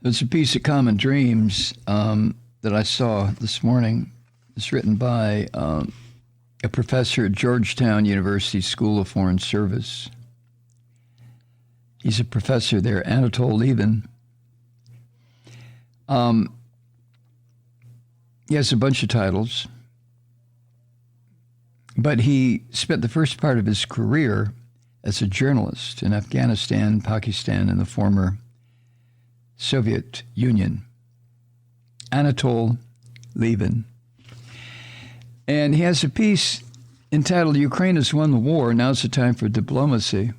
There's a piece of Common Dreams that I saw this morning. It's written by a professor at Georgetown University School of Foreign Service. He's a professor there, Anatol Lieven. He has a bunch of titles, but he spent the first part of his career as a journalist in Afghanistan, Pakistan, and the former Soviet Union. Anatol Lieven. And he has a piece entitled, "Ukraine has won the war, now's the time for diplomacy."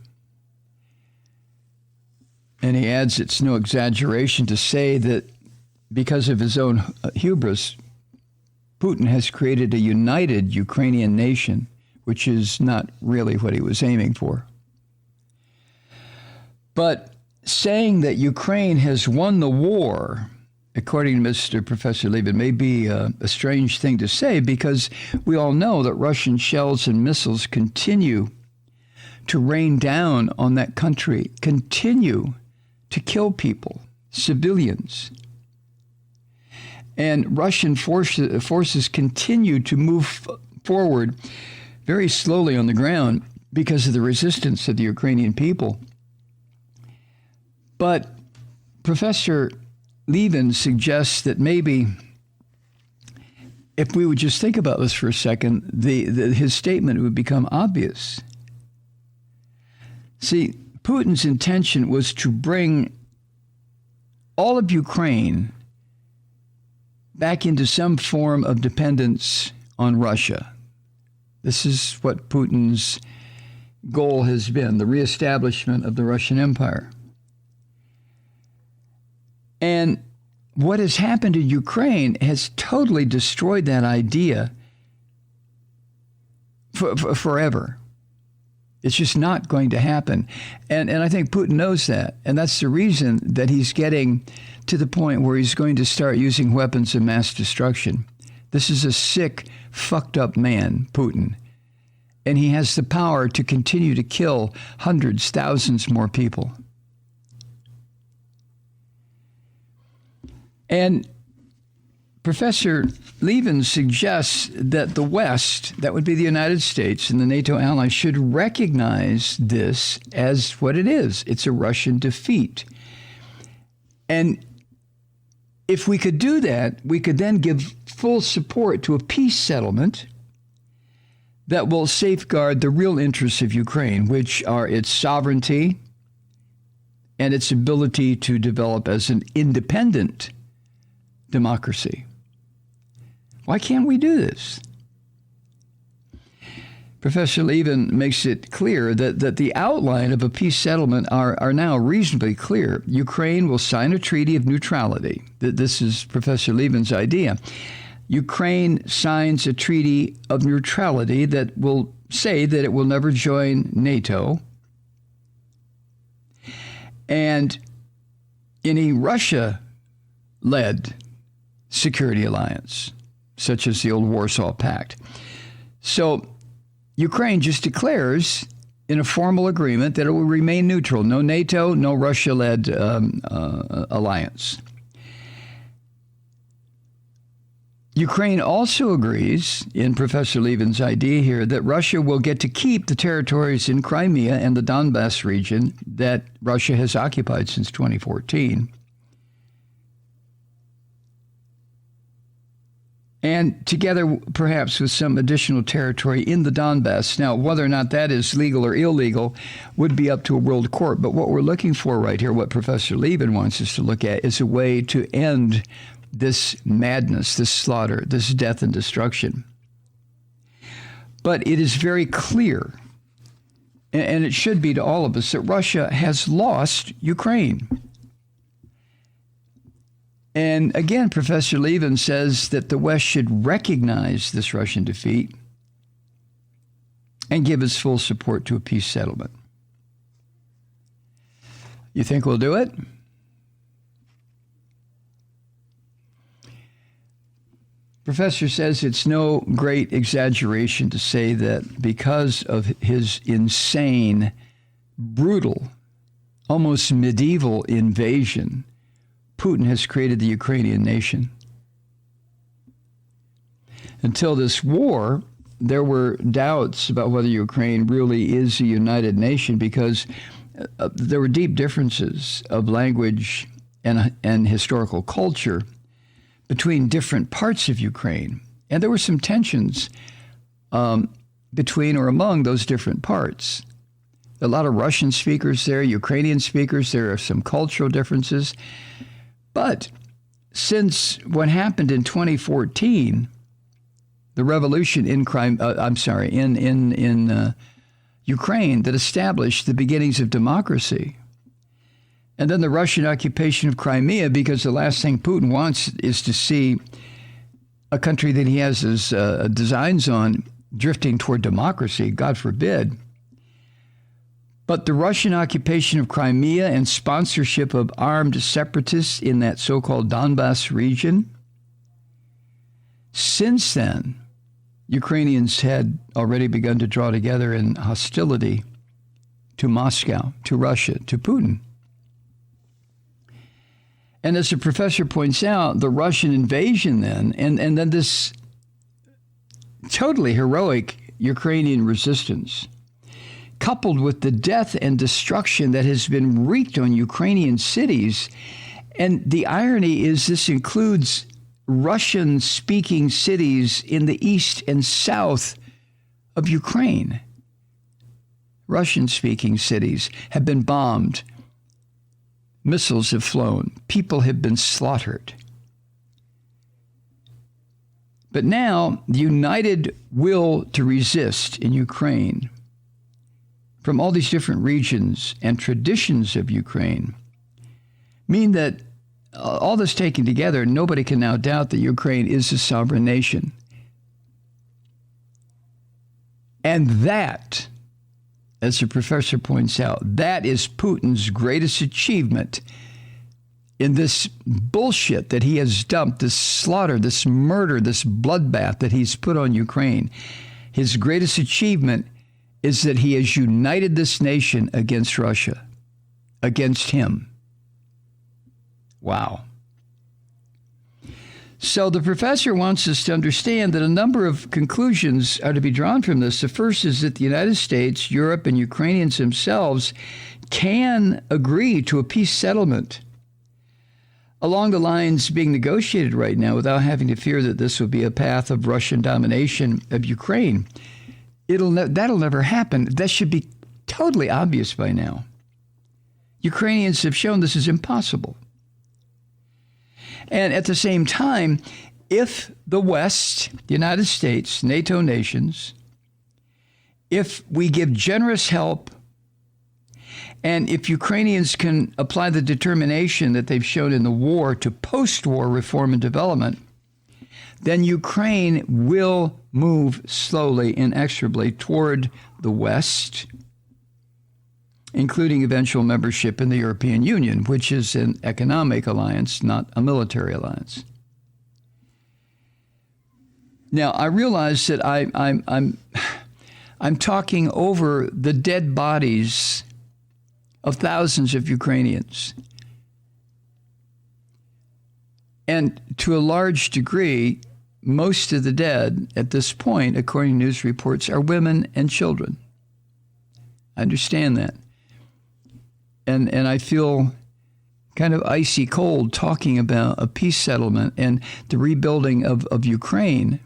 And he adds, it's no exaggeration to say that because of his own hubris, Putin has created a united Ukrainian nation, which is not really what he was aiming for. But saying that Ukraine has won the war, according to Mr. Professor Lieven, may be a strange thing to say, because we all know that Russian shells and missiles continue to rain down on that country, continue to kill people, civilians. And Russian forces continue to move forward very slowly on the ground because of the resistance of the Ukrainian people. But Professor Lieven suggests that maybe if we would just think about this for a second, his statement would become obvious. See, Putin's intention was to bring all of Ukraine back into some form of dependence on Russia. This is what Putin's goal has been, the reestablishment of the Russian Empire. And what has happened in Ukraine has totally destroyed that idea forever. It's just not going to happen. And I think Putin knows that. And that's the reason that he's getting to the point where he's going to start using weapons of mass destruction. This is a sick, fucked up man, Putin. And he has the power to continue to kill hundreds, thousands more people. And Professor Lieven suggests that the West, that would be the United States and the NATO allies, should recognize this as what it is. It's a Russian defeat. And if we could do that, we could then give full support to a peace settlement that will safeguard the real interests of Ukraine, which are its sovereignty and its ability to develop as an independent democracy. Why can't we do this? Professor Lieven makes it clear that the outline of a peace settlement are now reasonably clear. Ukraine will sign a treaty of neutrality. This is Professor Lieven's idea. Ukraine signs a treaty of neutrality that will say that it will never join NATO. And any Russia-led security alliance, such as the old Warsaw Pact. So Ukraine just declares in a formal agreement that it will remain neutral. No NATO, no Russia-led alliance. Ukraine also agrees, in Professor Lieven's idea here, that Russia will get to keep the territories in Crimea and the Donbass region that Russia has occupied since 2014. And together, perhaps, with some additional territory in the Donbass. Now, whether or not that is legal or illegal would be up to a world court. But what we're looking for right here, what Professor Lieven wants us to look at, is a way to end this madness, this slaughter, this death and destruction. But it is very clear, and it should be to all of us, that Russia has lost Ukraine. And again, Professor Lieven says that the West should recognize this Russian defeat and give its full support to a peace settlement. You think we'll do it? Professor says it's no great exaggeration to say that because of his insane, brutal, almost medieval invasion, Putin has created the Ukrainian nation. Until this war, there were doubts about whether Ukraine really is a united nation because there were deep differences of language and historical culture between different parts of Ukraine. And there were some tensions between or among those different parts. A lot of Russian speakers there, Ukrainian speakers, there are some cultural differences. But since what happened in 2014, the revolution in Ukraine that established the beginnings of democracy, and then the Russian occupation of Crimea, because the last thing Putin wants is to see a country that he has his designs on drifting toward democracy, God forbid. But the Russian occupation of Crimea and sponsorship of armed separatists in that so-called Donbass region, since then, Ukrainians had already begun to draw together in hostility to Moscow, to Russia, to Putin. And as the professor points out, the Russian invasion then, and then this totally heroic Ukrainian resistance, coupled with the death and destruction that has been wreaked on Ukrainian cities. And the irony is this includes Russian-speaking cities in the east and south of Ukraine. Russian-speaking cities have been bombed. Missiles have flown. People have been slaughtered. But now, the united will to resist in Ukraine from all these different regions and traditions of Ukraine mean that all this taken together, nobody can now doubt that Ukraine is a sovereign nation. And that, as the professor points out, that is Putin's greatest achievement in this bullshit that he has dumped, this slaughter, this murder, this bloodbath that he's put on Ukraine. His greatest achievement is that he has united this nation against Russia, against him. Wow. So the professor wants us to understand that a number of conclusions are to be drawn from this. The first is that the United States, Europe, and Ukrainians themselves can agree to a peace settlement along the lines being negotiated right now without having to fear that this will be a path of Russian domination of Ukraine. That'll never happen. That should be totally obvious by now. Ukrainians have shown this is impossible. And at the same time, if the West, the United States, NATO nations, if we give generous help, and if Ukrainians can apply the determination that they've shown in the war to post-war reform and development, then Ukraine will move slowly, inexorably toward the West, including eventual membership in the European Union, which is an economic alliance, not a military alliance. Now, I realize that I'm talking over the dead bodies of thousands of Ukrainians. And to a large degree, most of the dead at this point, according to news reports, are women and children. I understand that. And I feel kind of icy cold talking about a peace settlement and the rebuilding of Ukraine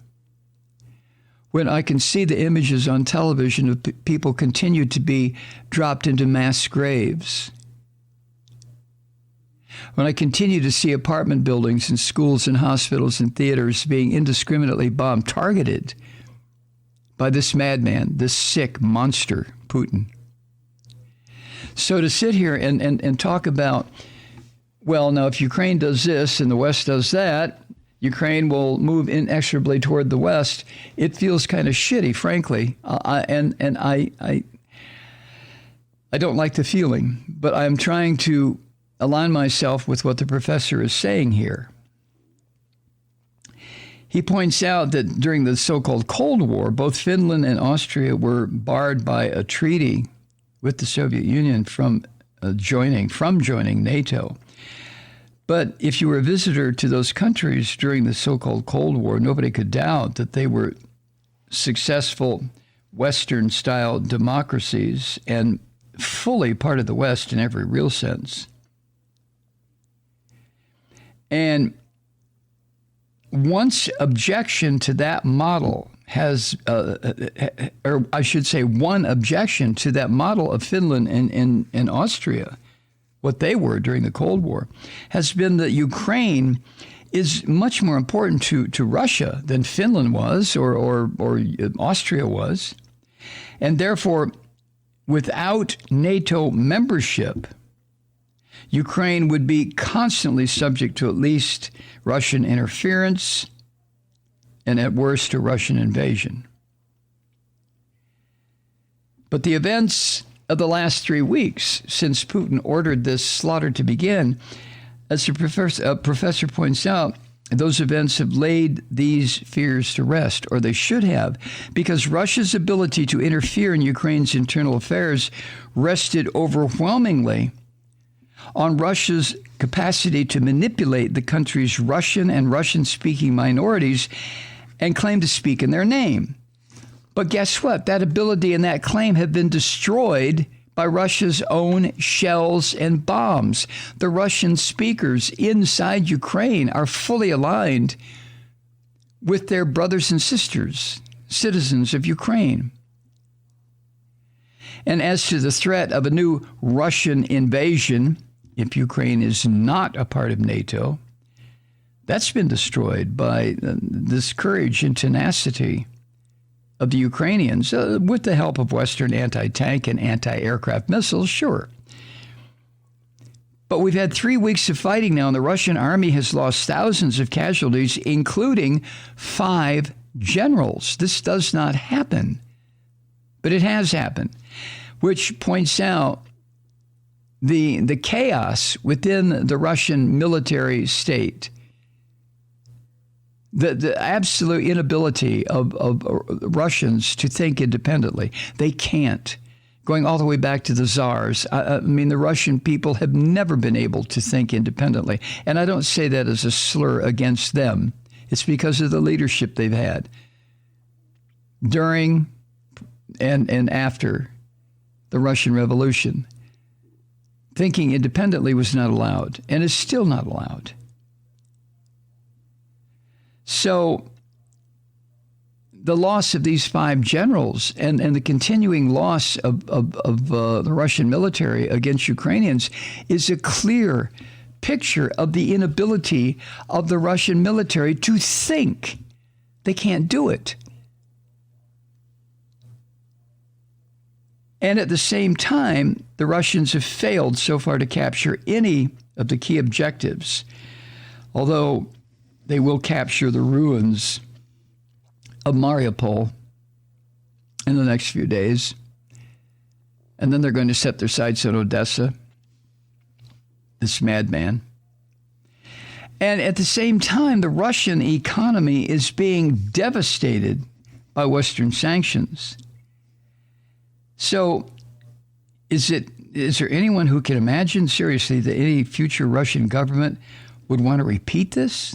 when I can see the images on television of people continue to be dropped into mass graves. When I continue to see apartment buildings and schools and hospitals and theaters being indiscriminately bombed, targeted by this madman, this sick monster, Putin. So to sit here and talk about, well, now if Ukraine does this and the West does that, Ukraine will move inexorably toward the West, it feels kind of shitty, frankly. I don't like the feeling, but I'm trying to align myself with what the professor is saying here. He points out that during the so-called Cold War, both Finland and Austria were barred by a treaty with the Soviet Union from joining NATO. But if you were a visitor to those countries during the so-called Cold War, nobody could doubt that they were successful Western-style democracies and fully part of the West in every real sense. And once objection to that model has, or I should say one objection to that model of Finland and Austria, what they were during the Cold War, has been that Ukraine is much more important to Russia than Finland was or Austria was. And therefore, without NATO membership, Ukraine would be constantly subject to at least Russian interference and at worst a Russian invasion. But the events of the last 3 weeks since Putin ordered this slaughter to begin, as the professor points out, those events have laid these fears to rest, or they should have, because Russia's ability to interfere in Ukraine's internal affairs rested overwhelmingly on Russia's capacity to manipulate the country's Russian and Russian-speaking minorities and claim to speak in their name. But guess what? That ability and that claim have been destroyed by Russia's own shells and bombs. The Russian speakers inside Ukraine are fully aligned with their brothers and sisters, citizens of Ukraine. And as to the threat of a new Russian invasion, if Ukraine is not a part of NATO, that's been destroyed by this courage and tenacity of the Ukrainians, with the help of Western anti-tank and anti-aircraft missiles, sure. But we've had 3 weeks of fighting now, and the Russian army has lost thousands of casualties, including 5 generals. This does not happen, but it has happened, which points out the chaos within the Russian military state. The absolute inability of Russians to think independently. They can't. Going all the way back to the czars. I mean, the Russian people have never been able to think independently. And I don't say that as a slur against them. It's because of the leadership they've had during and after the Russian Revolution. Thinking independently was not allowed and is still not allowed. So the loss of these 5 generals and the continuing loss of the Russian military against Ukrainians is a clear picture of the inability of the Russian military to think. They can't do it. And at the same time, the Russians have failed so far to capture any of the key objectives, although they will capture the ruins of Mariupol in the next few days. And then they're going to set their sights on Odessa, this madman. And at the same time, the Russian economy is being devastated by Western sanctions. So is there anyone who can imagine seriously that any future Russian government would want to repeat this?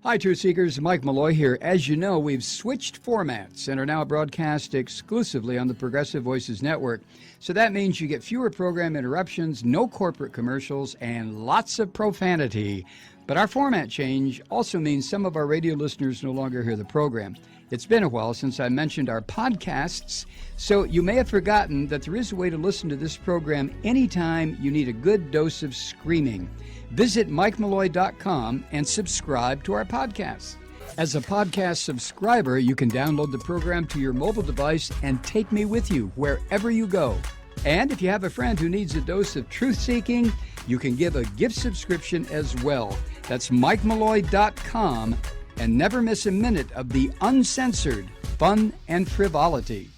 Hi, Truth Seekers. Mike Malloy here. As you know, we've switched formats and are now broadcast exclusively on the Progressive Voices Network. So that means you get fewer program interruptions, no corporate commercials, and lots of profanity. But our format change also means some of our radio listeners no longer hear the program. It's been a while since I mentioned our podcasts, so you may have forgotten that there is a way to listen to this program anytime you need a good dose of screaming. Visit MikeMalloy.com and subscribe to our podcast. As a podcast subscriber, you can download the program to your mobile device and take me with you wherever you go. And if you have a friend who needs a dose of truth-seeking, you can give a gift subscription as well. That's MikeMalloy.com, and never miss a minute of the uncensored fun and frivolity.